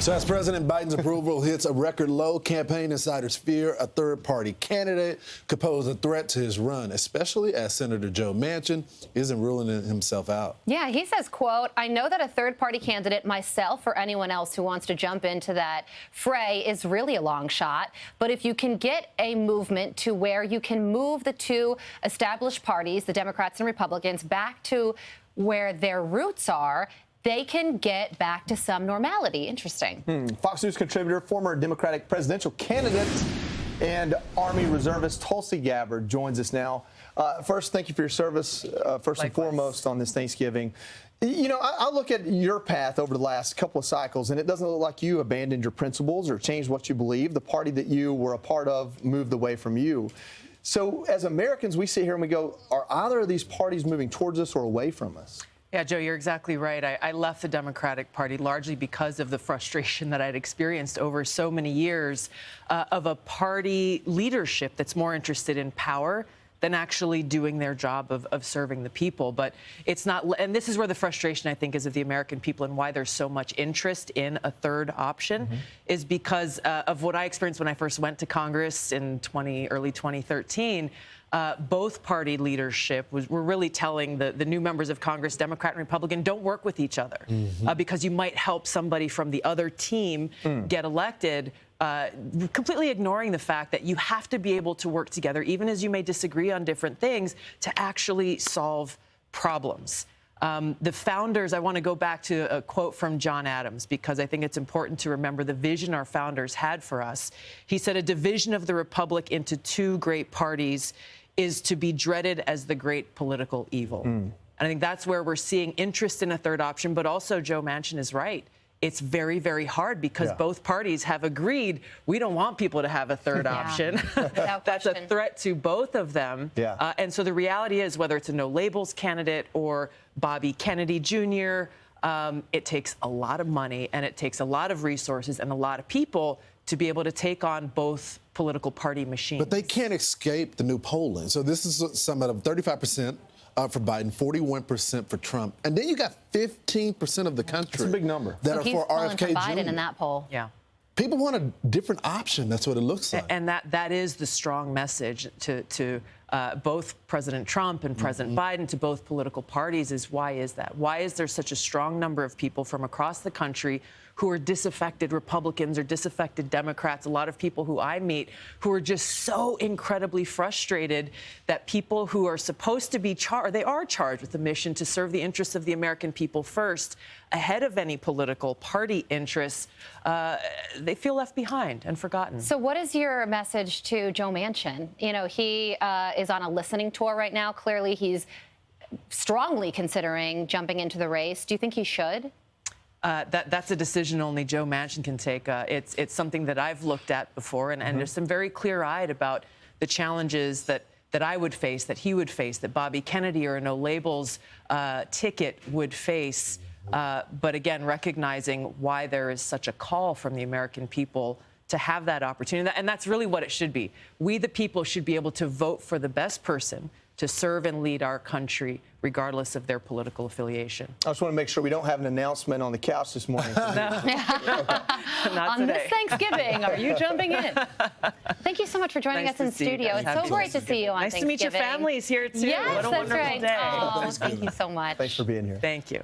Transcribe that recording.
So as President Biden's approval hits a record low, campaign insiders fear a third-party candidate could pose a threat to his run, especially as Senator Joe Manchin isn't ruling himself out. Yeah, he says, quote, "I know that a third-party candidate, myself or anyone else who wants to jump into that fray, is really a long shot. But if you can get a movement to where you can move the two established parties, the Democrats and Republicans, back to where their roots are, they can get back to some normality." Interesting. Fox News contributor, former Democratic presidential candidate, and Army reservist Tulsi Gabbard joins us now. First, thank you for your service, first and foremost, on this Thanksgiving. You know, I look at your path over the last couple of cycles, and it doesn't look like you abandoned your principles or changed what you believe. The party that you were a part of moved away from you. So as Americans, we sit here and we go, are either of these parties moving towards us or away from us? Yeah, Joe, you're exactly right. I left the Democratic Party largely because of the frustration that I'd experienced over so many years of a party leadership that's more interested in power than actually doing their job of serving the people. But it's not, and this is where the frustration, I think, is of the American people and why there's so much interest in a third option, is because of what I experienced when I first went to Congress in early 2013. Both party leadership were really telling the new members of Congress, Democrat and Republican, don't work with each other because you might help somebody from the other team get elected, completely ignoring the fact that you have to be able to work together, even as you may disagree on different things, to actually solve problems. The founders, I want to go back to a quote from John Adams, because I think it's important to remember the vision our founders had for us. He said, "A division of the republic into two great parties is to be dreaded as the great political evil." And I think that's where we're seeing interest in a third option. But also, Joe Manchin is right. It's very, very hard because both parties have agreed we don't want people to have a third option. That's a threat to both of them. And so the reality is, whether it's a no-labels candidate or Bobby Kennedy Jr., it takes a lot of money and it takes a lot of resources and a lot of people to be able to take on both political party machines. But they can't escape the new polling. So this is a summit of 35% for Biden, 41% for Trump. And then you got 15% of the country. That's a big number. That are for RFK Jr. Biden in that poll. Yeah. People want a different option. That's what it looks like. And that is the strong message to both President Trump and President Biden, to both political parties, is why is that? Why is there such a strong number of people from across the country who are disaffected Republicans or disaffected Democrats, a lot of people who I meet who are just so incredibly frustrated that people who are supposed to be charged, they are charged with the mission to serve the interests of the American people first, ahead of any political party interests, they feel left behind and forgotten. So what is your message to Joe Manchin? You know, he is on a listening tour right now. Clearly, he's strongly considering jumping into the race. Do you think he should? That's a decision only Joe Manchin can take. It's something that I've looked at before, and there's some very clear-eyed about the challenges that I would face, that he would face, that Bobby Kennedy or a no-labels ticket would face. But again, recognizing why there is such a call from the American people to have that opportunity. And that's really what it should be. We, the people, should be able to vote for the best person to serve and lead our country, regardless of their political affiliation. I just want to make sure we don't have an announcement on the couch this morning. No. Not on today. this Thanksgiving, are you jumping in? Thank you so much for joining us in studio. It's so great to see you on Thanksgiving. Nice to meet your families here, too. Yes, what a that's wonderful right. day. Oh, thank you so much. Thanks for being here. Thank you.